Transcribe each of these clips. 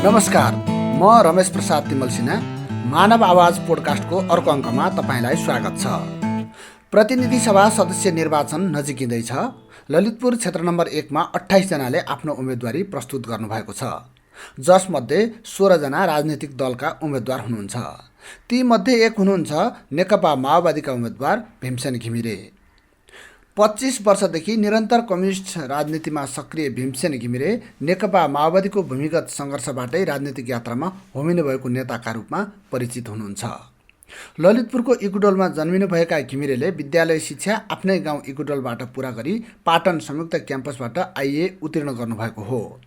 नमस्कार, म रमेश प्रसाद तिमल सिन्हा। मानव आवाज पोडकास्टको अर्को अङ्कमा तपाईँलाई स्वागत छ। प्रतिनिधि सभा सदस्य निर्वाचन नजिकिँदैछ। ललितपुर क्षेत्र नम्बर 1 मा 28 जनाले आफ्नो उम्मेदवारी प्रस्तुत गर्नुभएको छ, जसमध्ये 16 जना राजनीतिक दलका उम्मेदवार हुनुहुन्छ। ती मध्ये एक हुनुहुन्छ नेकपा माओवादीका उम्मेदवार भीमसेन घिमिरे। 25 वर्षदेखि निरन्तर कम्युनिस्ट राजनीतिमा सक्रिय भीमसेन घिमिरे नेकपा माओवादीको भूमिगत सङ्घर्षबाटै राजनीतिक यात्रामा होमिनु भएको नेताका रूपमा परिचित हुनुहुन्छ। ललितपुरको इकुडोलमा जन्मिनुभएका घिमिरेले विद्यालय शिक्षा आफ्नै गाउँ इकुडोलबाट पुरा गरी पाटन संयुक्त क्याम्पसबाट आइए उत्तीर्ण गर्नुभएको हो।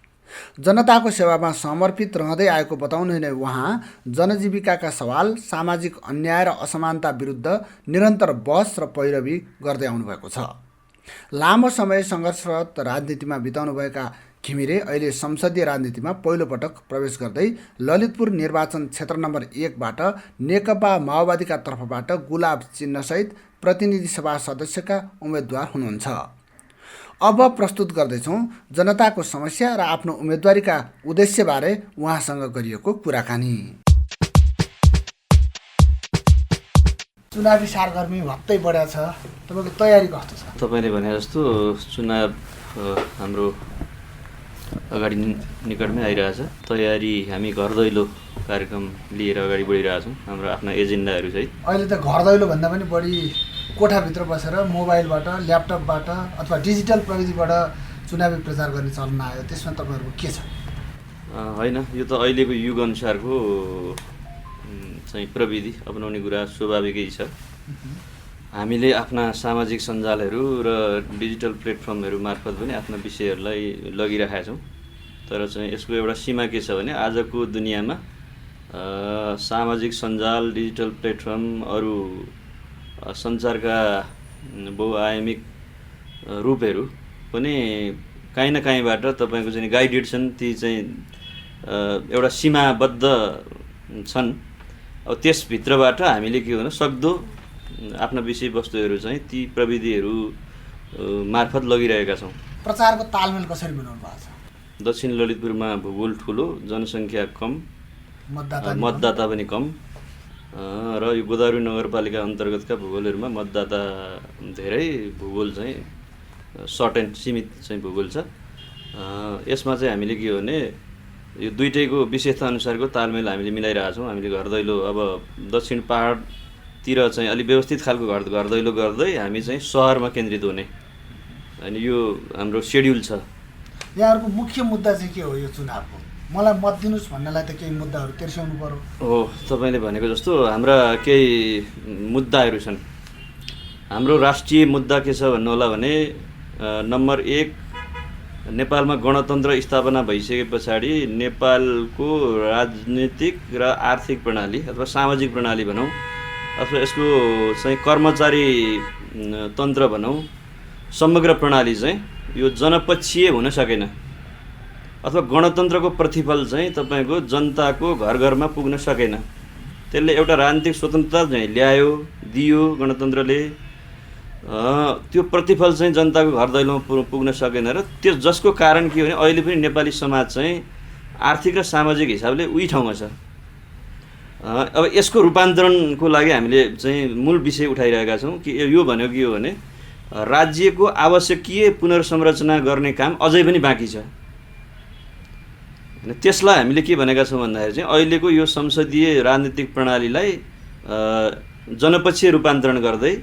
जनताको सेवामा समर्पित रहँदै आएको बताउनुहुने उहाँ जनजीविकाका सवाल, सामाजिक अन्याय र असमानता विरुद्ध निरन्तर बहस र पैरवी गर्दै आउनुभएको छ। लामो समय सङ्घर्षरत राजनीतिमा बिताउनुभएका घिमिरे अहिले संसदीय राजनीतिमा पहिलोपटक प्रवेश गर्दै ललितपुर निर्वाचन क्षेत्र नम्बर 1 बाट नेकपा माओवादीका तर्फबाट गुलाब चिन्हसहित प्रतिनिधि सभा सदस्यका उम्मेदवार हुनुहुन्छ। अब प्रस्तुत गर्दैछौँ जनताको समस्या र आफ्नो उम्मेदवारीका उद्देश्यबारे उहाँसँग गरिएको कुराकानी। चुनावी सारगर्मी भत्तै बढ्या छ, तपाईँको तयारी कस्तो छ? तपाईँले भने जस्तो चुनाव हाम्रो अगाडि निकटमै आइरहेछ। तयारी हामी घर दैलो कार्यक्रम लिएर अगाडि बढिरहेछौँ हाम्रो आफ्ना एजेन्डाहरू सहित। अहिले त घर दैलो भन्दा पनि बढी कोठाभित्र बसेर मोबाइलबाट, ल्यापटपबाट अथवा डिजिटल प्रविधिबाट चुनावी प्रचार गर्ने चलन आयो। त्यसमा तपाईँहरूको के छ? होइन, यो त अहिलेको युग अनुसारको चाहिँ प्रविधि अपनाउने कुरा स्वाभाविकै छ। हामीले आफ्ना सामाजिक सञ्जालहरू र डिजिटल प्लेटफर्महरू मार्फत पनि आफ्ना विषयहरूलाई लगिरहेका छौँ। तर चाहिँ यसको एउटा सीमा के छ भने आजको दुनियाँमा सामाजिक सञ्जाल, डिजिटल प्लेटफर्म, अरू सञ्चारका बहुआयामिक रूपहरू पनि काहीँ न काहीँबाट तपाईँको चाहिँ गाइडेड छन्। ती चाहिँ एउटा सीमाबद्ध छन्। अब त्यसभित्रबाट हामीले के गर्नु सक्दो आफ्ना विषयवस्तुहरू चाहिँ ती प्रविधिहरू मार्फत लगिरहेका छौँ। प्रचारको तालमेल कसरी बनाउनु भएको छ? दक्षिण ललितपुरमा भूगोल ठुलो, जनसङ्ख्या कम, मतदाता पनि कम र यो गोदावरी नगरपालिका अन्तर्गतका भूगोलहरूमा मतदाता धेरै, भूगोल चाहिँ सर्ट एन्ड सीमित चाहिँ भूगोल छ। यसमा चाहिँ हामीले के हो भने यो दुइटैको विशेषता अनुसारको तालमेल हामीले मिलाइरहेछौँ। हामीले घर दैलो अब दक्षिण पहाडतिर चाहिँ अलिक व्यवस्थित खालको घर दैलो गर्दै हामी चाहिँ सहरमा केन्द्रित हुने अनि यो हाम्रो सेड्युल छ। यहाँहरूको मुख्य मुद्दा चाहिँ के हो यो चुनावको? मलाई मत दिनुहोस् भन्नलाई त केही मुद्दाहरू तेर्स्याउनु पर्यो। हो, तपाईँले भनेको जस्तो हाम्रा केही मुद्दाहरू छन्। हाम्रो राष्ट्रिय मुद्दा के छ भन्नु होला भने नम्बर 1, नेपालमा गणतन्त्र स्थापना भइसके पछाडि नेपालको राजनीतिक र आर्थिक प्रणाली अथवा सामाजिक प्रणाली भनौँ अथवा यसको चाहिँ कर्मचारी तन्त्र भनौँ, समग्र प्रणाली चाहिँ यो जनपक्षीय हुन सकेन अथवा गणतन्त्रको प्रतिफल चाहिँ तपाईँको जनताको घर घरमा पुग्न सकेन। त्यसले एउटा राजनीतिक स्वतन्त्रता चाहिँ ल्यायो, दियो गणतन्त्रले, त्यो प्रतिफल चाहिँ जनताको घर दैलोमा पुग्न सकेन र त्यो जसको कारण के हो भने अहिले पनि नेपाली समाज चाहिँ आर्थिक र सामाजिक हिसाबले उही ठाउँमा छ। अब यसको रूपान्तरणको लागि हामीले चाहिँ मूल विषय उठाइरहेका छौँ कि यो भनेको के हो भने राज्यको आवश्यकीय पुनर्संरचना गर्ने काम अझै पनि बाँकी छ। त्यसलाई हामीले के भनेका छौँ भन्दाखेरि चाहिँ अहिलेको यो संसदीय राजनीतिक प्रणालीलाई जनपक्षीय रूपान्तरण गर्दै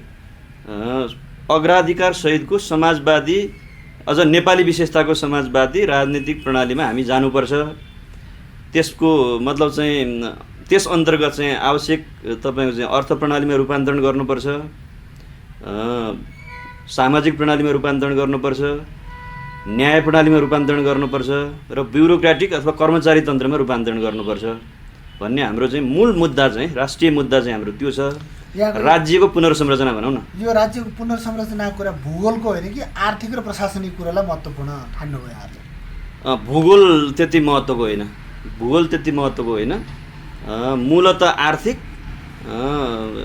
अग्राधिकार सहितको समाजवादी, अझ नेपाली विशेषताको समाजवादी राजनीतिक प्रणालीमा हामी जानुपर्छ। त्यसको मतलब चाहिँ त्यस अन्तर्गत चाहिँ आवश्यक तपाईँको चाहिँ अर्थ प्रणालीमा रूपान्तरण गर्नुपर्छ, सामाजिक प्रणालीमा रूपान्तरण गर्नुपर्छ, न्याय प्रणालीमा रूपान्तरण गर्नुपर्छ र ब्युरोक्रेटिक अथवा कर्मचारी तन्त्रमा रूपान्तरण गर्नुपर्छ भन्ने हाम्रो चाहिँ मूल मुद्दा चाहिँ राष्ट्रिय मुद्दा चाहिँ हाम्रो त्यो छ। राज्यको पुनर्संरचना भनौँ न। यो राज्यको पुनर्संरचनाको कुरा भूगोलको होइन कि आर्थिक र प्रशासनिक कुरालाई महत्त्वपूर्ण ठान्नुभयो यहाँले? भूगोल त्यति महत्त्वको होइन, भूगोल त्यति महत्त्वको होइन। मूलत आर्थिक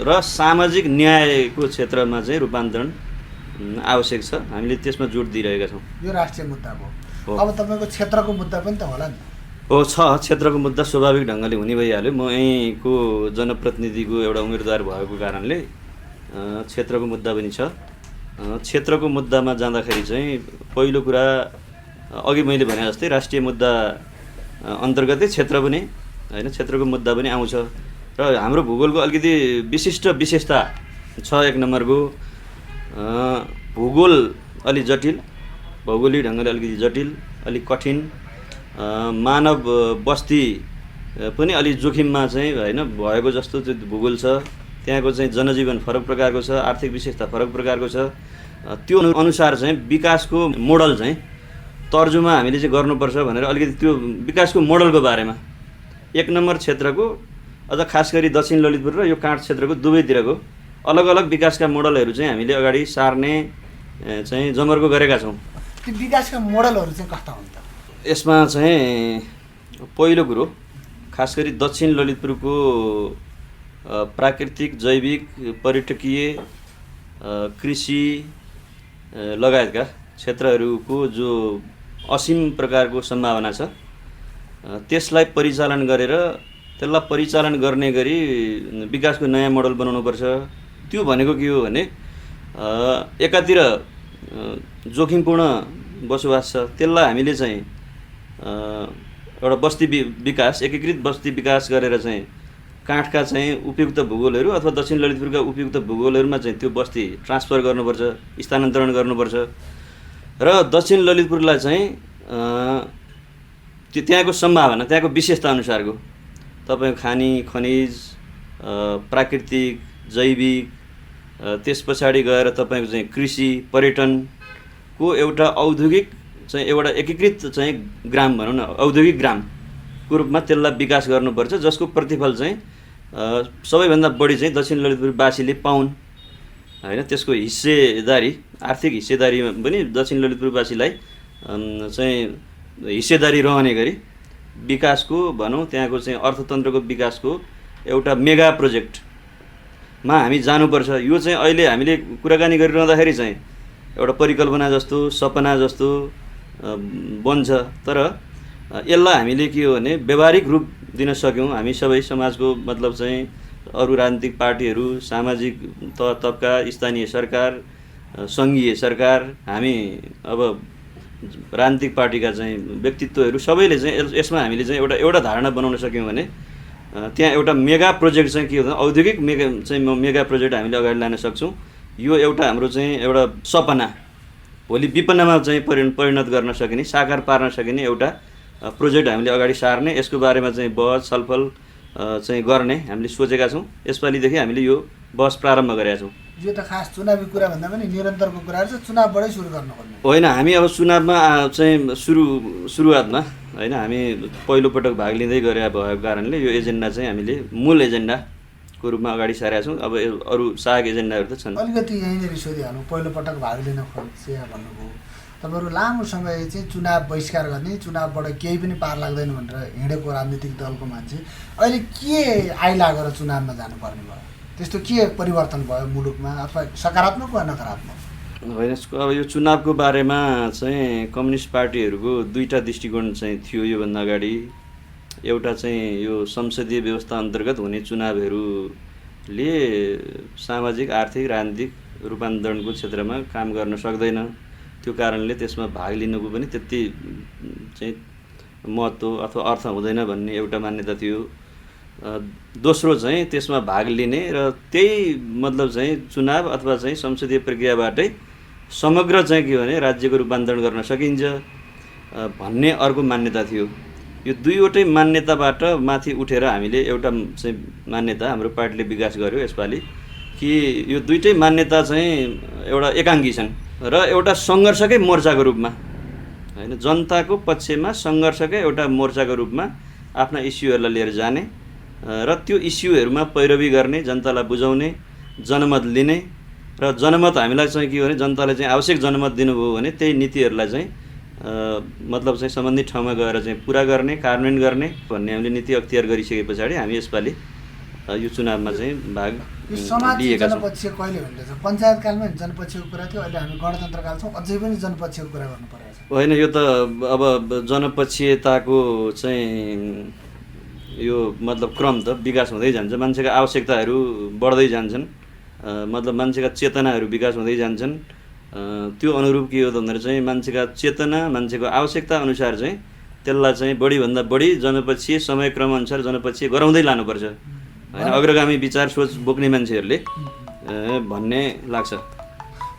र सामाजिक न्यायको क्षेत्रमा चाहिँ रूपान्तरण आवश्यक छ। हामीले त्यसमा जोड दिइरहेका छौँ। यो राष्ट्रिय मुद्दा हो। अब तपाईँको क्षेत्रको मुद्दा पनि त होला नि? हो छ, क्षेत्रको मुद्दा स्वाभाविक ढङ्गले हुने भइहाल्यो। म यहीँको जनप्रतिनिधिको एउटा उम्मेदवार भएको कारणले क्षेत्रको मुद्दा पनि छ। क्षेत्रको मुद्दामा जाँदाखेरि चाहिँ पहिलो कुरा अघि मैले भने जस्तै राष्ट्रिय मुद्दा अन्तर्गतै क्षेत्र पनि होइन, क्षेत्रको मुद्दा पनि आउँछ र हाम्रो भूगोलको अलिकति विशिष्ट विशेषता छ। एक नम्बरको भूगोल अलि जटिल, भौगोलिक ढङ्गले अलिकति जटिल, अलिक कठिन, मानव बस्ती पनि अलि जोखिममा चाहिँ होइन भएको जस्तो त्यो भूगोल छ। त्यहाँको चाहिँ जनजीवन फरक प्रकारको छ, आर्थिक विशेषता फरक प्रकारको छ। त्यो अनुसार चाहिँ विकासको मोडल चाहिँ तर्जुमा हामीले चाहिँ गर्नुपर्छ भनेर अलिकति त्यो विकासको मोडलको बारेमा एक नम्बर क्षेत्रको अझ खास गरी दक्षिण ललितपुर र यो काँड क्षेत्रको दुवैतिरको अलग अलग विकासका मोडलहरू चाहिँ हामीले अगाडि सार्ने चाहिँ जमर्को गरेका छौँ। ती विकासका मोडलहरू चाहिँ कस्ता हुन्छ? यसमा चाहिँ पहिलो कुरो खास गरी दक्षिण ललितपुरको प्राकृतिक, जैविक, पर्यटकीय, कृषि लगायतका क्षेत्रहरूको जो असीम प्रकारको सम्भावना छ त्यसलाई परिचालन गरेर त्यसलाई परिचालन गर्ने गरी विकासको नयाँ मोडल बनाउनुपर्छ। त्यो भनेको के हो भने एकातिर जोखिमपूर्ण बसोबास छ, त्यसलाई हामीले चाहिँ एउटा बस्ती विकास, एकीकृत बस्ती विकास गरेर चाहिँ काठका चाहिँ उपयुक्त भूगोलहरू अथवा दक्षिण ललितपुरका उपयुक्त भूगोलहरूमा चाहिँ त्यो बस्ती ट्रान्सफर गर्नुपर्छ, स्थानान्तरण गर्नुपर्छ र दक्षिण ललितपुरलाई चाहिँ त्यहाँको सम्भावना, त्यहाँको विशेषता अनुसारको तपाईँको खानी, खनिज, प्राकृतिक, जैविक, त्यस पछाडि गएर तपाईँको चाहिँ कृषि, पर्यटनको एउटा औद्योगिक चाहिँ एउटा एकीकृत चाहिँ ग्राम भनौँ न, औद्योगिक ग्रामको रूपमा त्यसलाई विकास गर्नुपर्छ, जसको प्रतिफल चाहिँ सबैभन्दा बढी चाहिँ दक्षिण ललितपुरवासीले पाउन् होइन। त्यसको हिस्सेदारी, आर्थिक हिस्सेदारी पनि दक्षिण ललितपुरवासीलाई चाहिँ हिस्सेदारी रहने गरी विकासको भनौँ त्यहाँको चाहिँ अर्थतन्त्रको विकासको एउटा मेगा प्रोजेक्टमा हामी जानुपर्छ। यो चाहिँ अहिले हामीले कुराकानी गरिरहँदाखेरि चाहिँ एउटा परिकल्पना जस्तो, सपना जस्तो बन्छ, तर यसलाई हामीले के हो भने व्यवहारिक रूप दिन सक्यौँ हामी सबै समाजको, मतलब चाहिँ अरू राजनीतिक पार्टीहरू, सामाजिक तबका, स्थानीय सरकार, सङ्घीय सरकार, हामी अब राजनीतिक पार्टीका चाहिँ व्यक्तित्वहरू सबैले चाहिँ यसमा हामीले चाहिँ एउटा धारणा बनाउन सक्यौँ भने त्यहाँ एउटा मेगा प्रोजेक्ट चाहिँ के हुन्छ, औद्योगिक मेगा प्रोजेक्ट हामीले अगाडि लान सक्छौँ। यो एउटा हाम्रो चाहिँ एउटा सपना, भोलि विपन्नमा चाहिँ परिणत गर्न सकिने, साकार पार्न सकिने एउटा प्रोजेक्ट हामीले अगाडि सार्ने, यसको बारेमा चाहिँ बहस छलफल चाहिँ गर्ने हामीले सोचेका छौँ। यसपालिदेखि हामीले यो बहस प्रारम्भ गरेका छौँ। यो त खास चुनावी कुरा भन्दा पनि निरन्तरको कुराहरू छ, चुनावबाटै सुरु गर्नुपर्ने होइन। हामी अब चुनावमा चाहिँ सुरुवातमा होइन, हामी पहिलोपटक भाग लिँदै गरे भएको कारणले यो एजेन्डा चाहिँ हामीले मूल एजेन्डाको रूपमा अगाडि सारेका छौँ। अब अरू सहायक एजेन्डाहरू त छन्। अलिकति यहीँनिर सोधिहाल्नु, पहिलोपटक भाग लिन खोजे भन्नुभयो, तपाईँहरू लामो समय चाहिँ चुनाव बहिष्कार गर्ने, चुनावबाट केही पनि पार लाग्दैन भनेर हिँडेको राजनीतिक दलको मान्छे अहिले के आइलागेर चुनावमा जानुपर्ने भयो? त्यस्तो के परिवर्तन भयो मुलुकमा, अथवा सकारात्मक वा नकारात्मक? होइन, अब यो चुनावको बारेमा चाहिँ कम्युनिस्ट पार्टीहरूको दुईवटा दृष्टिकोण चाहिँ थियो योभन्दा अगाडि। एउटा चाहिँ यो संसदीय व्यवस्था अन्तर्गत हुने चुनावहरूले सामाजिक, आर्थिक, राजनीतिक रूपान्तरणको क्षेत्रमा काम गर्न सक्दैन, त्यो कारणले त्यसमा भाग लिनुको पनि त्यति चाहिँ महत्त्व अथवा अर्थ हुँदैन भन्ने एउटा मान्यता थियो। दोस्रो चाहिँ त्यसमा भाग लिने र त्यही मतलब चाहिँ चुनाव अथवा चाहिँ संसदीय प्रक्रियाबाटै समग्र चाहिँ के भने राज्यको रूपान्तरण गर्न सकिन्छ भन्ने अर्को मान्यता थियो। यो दुईवटै मान्यताबाट माथि उठेर हामीले एउटा चाहिँ मान्यता हाम्रो पार्टीले विकास गर्यो यसपालि कि यो दुईटै मान्यता चाहिँ एउटा एकाङ्गी छन् र एउटा सङ्घर्षकै मोर्चाको रूपमा होइन, जनताको पक्षमा सङ्घर्षकै एउटा मोर्चाको रूपमा आफ्ना इस्युहरूलाई लिएर जाने र त्यो इस्युहरूमा पैरवी गर्ने, जनतालाई बुझाउने, जनमत लिने र जनमत हामीलाई चाहिँ के भने जनताले चाहिँ आवश्यक जनमत दिनुभयो भने त्यही नीतिहरूलाई चाहिँ मतलब चाहिँ सम्बन्धित ठाउँमा गएर चाहिँ पुरा गर्ने, कार्यान्वयन गर्ने भन्ने हामीले नीति अख्तियार गरिसके पछाडि हामी यसपालि यो चुनावमा चाहिँ भाग यो समाज लिएका छौँ। जनपक्षीय कहिले हुँदैछ? पञ्चायतकालमा जनपक्षीयको कुरा थियो, अहिले हामी गणतन्त्रकाल छौँ, अझै पनि जनपक्षीयको कुरा गर्नु परेको छ। होइन, यो त अब जनपक्षीयताको चाहिँ यो मतलब क्रम त विकास हुँदै जान्छ, मान्छेका आवश्यकताहरू बढ्दै जान्छन्, मतलब मान्छेका चेतनाहरू विकास हुँदै जान्छन्। त्यो अनुरूप के हो त भन्दाखेरि चाहिँ मान्छेका चेतना, मान्छेको आवश्यकता अनुसार चाहिँ त्यसलाई चाहिँ बढीभन्दा बढी जनपक्षीय समयक्रम अनुसार जनपक्षीय गराउँदै लानुपर्छ, होइन? अग्रगामी विचार सोच बोक्ने मान्छेहरूले भन्ने लाग्छ।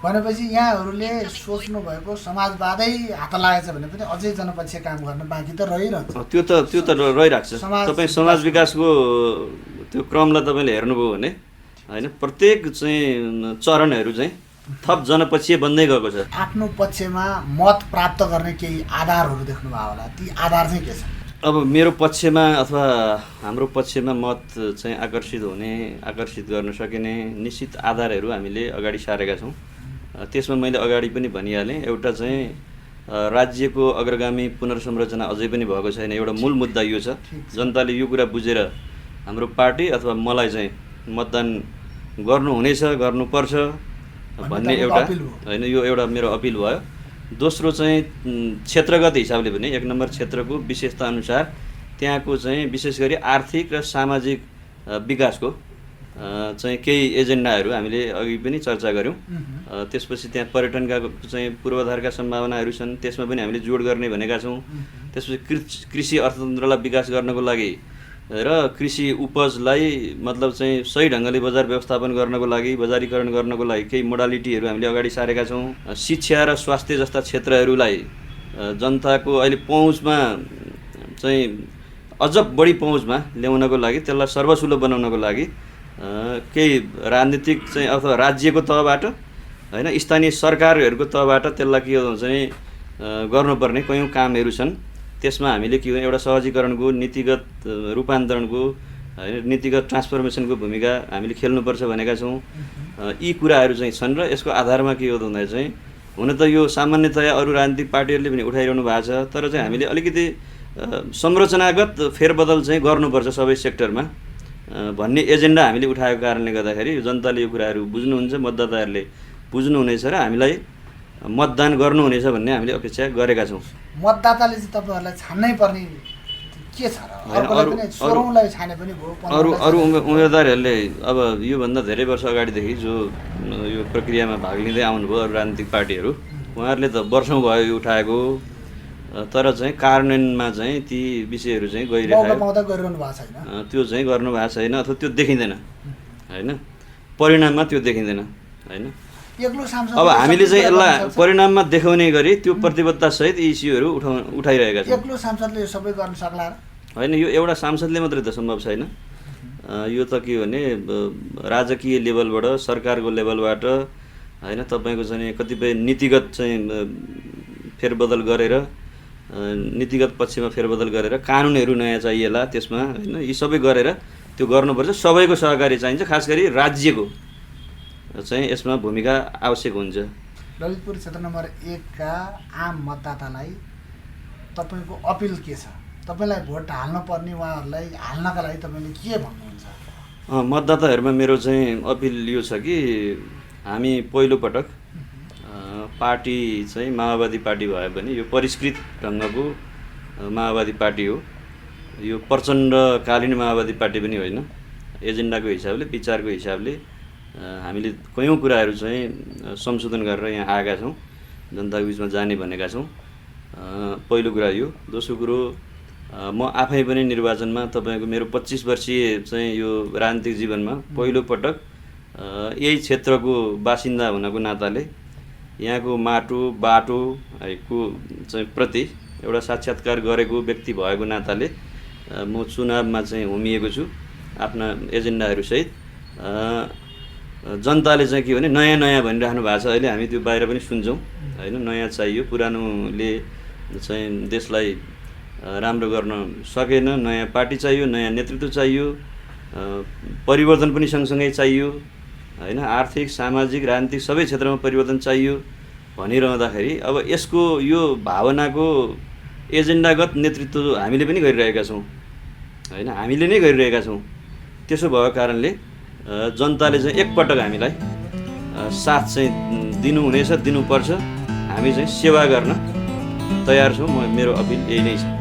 भनेपछि यहाँहरूले सोच्नु भएको समाजवादै हात लागेछ भने पनि अझै जनपक्षीय काम गर्न बाँकी त रहिरहन्छ। त्यो त रहिरहेको छ। तपाईँ समाज विकासको त्यो क्रमलाई तपाईँले हेर्नुभयो भने होइन, प्रत्येक चाहिँ चरणहरू चाहिँ थप जनपक्षीय बन्दै गएको छ। आफ्नो पक्षमा मत प्राप्त गर्ने केही आधारहरू देख्नुभयो होला, ती आधार चाहिँ के छ? अब मेरो पक्षमा अथवा हाम्रो पक्षमा मत चाहिँ आकर्षित गर्न सकिने निश्चित आधारहरू हामीले अगाडि सारेका छौँ। त्यसमा मैले अगाडि पनि भनिहालेँ, एउटा चाहिँ राज्यको अग्रगामी पुनर्संरचना अझै पनि भएको छैन। एउटा मूल मुद्दा यो छ। जनताले यो कुरा बुझेर हाम्रो पार्टी अथवा मलाई चाहिँ मतदान गर्नुहुनेछ, गर्नुपर्छ भन्ने एउटा होइन, यो एउटा मेरो अपिल भयो। दोस्रो चाहिँ क्षेत्रगत हिसाबले पनि 1 नम्बर क्षेत्रको विशेषता अनुसार त्यहाँको चाहिँ विशेष गरी आर्थिक र सामाजिक विकासको चाहिँ केही एजेन्डाहरू हामीले अघि पनि चर्चा गऱ्यौँ। त्यसपछि त्यहाँ पर्यटनका चाहिँ पूर्वाधारका सम्भावनाहरू छन्, त्यसमा पनि हामीले जोड गर्ने भनेका छौँ। त्यसपछि कृषि अर्थतन्त्रलाई विकास गर्नको लागि र कृषि उपजलाई मतलब चाहिँ सही ढङ्गले बजार व्यवस्थापन गर्नको लागि, बजारीकरण गर्नको लागि केही मोडालिटीहरू हामीले अगाडि सारेका छौँ। शिक्षा र स्वास्थ्य जस्ता क्षेत्रहरूलाई जनताको अहिले पहुँचमा चाहिँ अझ बढी पहुँचमा ल्याउनको लागि, त्यसलाई सर्वसुलभ बनाउनको लागि केही राजनीतिक चाहिँ अथवा राज्यको तहबाट होइन, स्थानीय सरकारहरूको तहबाट त्यसलाई के हो चाहिँ गर्नुपर्ने कयौँ कामहरू छन्। त्यसमा हामीले के हो एउटा सहजीकरणको, नीतिगत रूपान्तरणको होइन, नीतिगत ट्रान्सफर्मेसनको भूमिका हामीले खेल्नुपर्छ भनेका छौँ। यी कुराहरू चाहिँ छन् र यसको आधारमा के हो त भन्दा चाहिँ हुन त यो सामान्यतया अरू राजनीतिक पार्टीहरूले पनि उठाइरहनु भएको छ, तर चाहिँ हामीले अलिकति संरचनागत फेरबदल चाहिँ गर्नुपर्छ सबै सेक्टरमा भन्ने एजेन्डा हामीले उठाएको कारणले गर्दाखेरि जनताले यो कुराहरू बुझ्नुहुन्छ, मतदाताहरूले बुझ्नुहुनेछ र हामीलाई मतदान गर्नुहुनेछ भन्ने हामीले अपेक्षा गरेका छौँ। मतदाताले चाहिँ तपाईँहरूलाई छान्नै पर्ने के छ र? अरूलाई छाने पनि भयो। अरू उम्मेदवारहरूले अब योभन्दा धेरै वर्ष अगाडिदेखि जो यो प्रक्रियामा भाग लिँदै आउनुभयो अरू राजनीतिक पार्टीहरू, उहाँहरूले त वर्षौँ भयो यो उठाएको, तर चाहिँ कार्यान्वयनमा चाहिँ ती विषयहरू चाहिँ गरिरहनु भएको छैन। त्यो चाहिँ गर्नु भएको छैन अथवा त्यो देखिँदैन होइन, परिणाममा त्यो देखिँदैन होइन। अब हामीले चाहिँ यसलाई परिणाममा देखाउने गरी त्यो प्रतिबद्धतासहित यी इस्युहरू उठाइरहेका छौँ। एक्लो सांसदले यो सबै गर्न सक्ला होइन, यो एउटा सांसदले मात्रै त सम्भव छैन। यो त के भने राजकीय लेभलबाट, सरकारको लेभलबाट होइन, तपाईँको चाहिँ कतिपय नीतिगत चाहिँ फेरबदल गरेर, नीतिगत पक्षमा फेरबदल गरेर कानुनहरू नयाँ चाहिएला त्यसमा होइन, यी सबै गरेर त्यो गर्नुपर्छ। सबैको सहकारी चाहिन्छ, खास गरी राज्यको चाहिँ यसमा भूमिका आवश्यक हुन्छ। ललितपुर क्षेत्र नम्बर 1 का आम मतदातालाई तपाईँको अपिल के छ? तपाईँलाई भोट हाल्न पर्ने उहाँहरूलाई हाल्नका लागि तपाईँले के भन्नुहुन्छ? मतदाताहरूमा मेरो चाहिँ अपिल यो छ कि हामी पहिलोपटक पार्टी चाहिँ माओवादी पार्टी भए पनि यो परिष्कृत ढङ्गको माओवादी पार्टी हो। यो प्रचण्डकालीन माओवादी पार्टी पनि होइन। एजेन्डाको हिसाबले, विचारको हिसाबले हामीले कयौँ कुराहरू चाहिँ संशोधन गरेर यहाँ आएका छौँ, जनताको बिचमा जाने भनेका छौँ। पहिलो कुरा यो। दोस्रो कुरो, म आफै पनि निर्वाचनमा तपाईँको मेरो 25 वर्षीय चाहिँ यो राजनीतिक जीवनमा पहिलोपटक यही क्षेत्रको बासिन्दा हुनको नाताले यहाँको माटो बाटोको चाहिँ प्रति एउटा साक्षात्कार गरेको व्यक्ति भएको नाताले म चुनावमा चाहिँ होमिएको छु आफ्ना एजेन्डाहरूसहित। जनताले चाहिँ के भने नयाँ नयाँ भनिराख्नु भएको छ, अहिले हामी त्यो बाहिर पनि सुन्छौँ होइन। नयाँ चाहियो, पुरानोले चाहिँ देशलाई राम्रो गर्न सकेन, नयाँ पार्टी चाहियो, नयाँ नेतृत्व चाहियो, परिवर्तन पनि सँगसँगै चाहियो होइन। आर्थिक, सामाजिक, राजनीतिक सबै क्षेत्रमा परिवर्तन चाहियो भनिरहँदाखेरि अब यसको यो भावनाको एजेन्डागत नेतृत्व हामीले पनि गरिरहेका छौँ होइन, हामीले नै गरिरहेका छौँ। त्यसो भएको कारणले जनताले चाहिँ एकपटक हामीलाई साथ चाहिँ दिनुहुनेछ, दिनुपर्छ। हामी चाहिँ सेवा गर्न तयार छौँ। मेरो अपिल यही नै छ।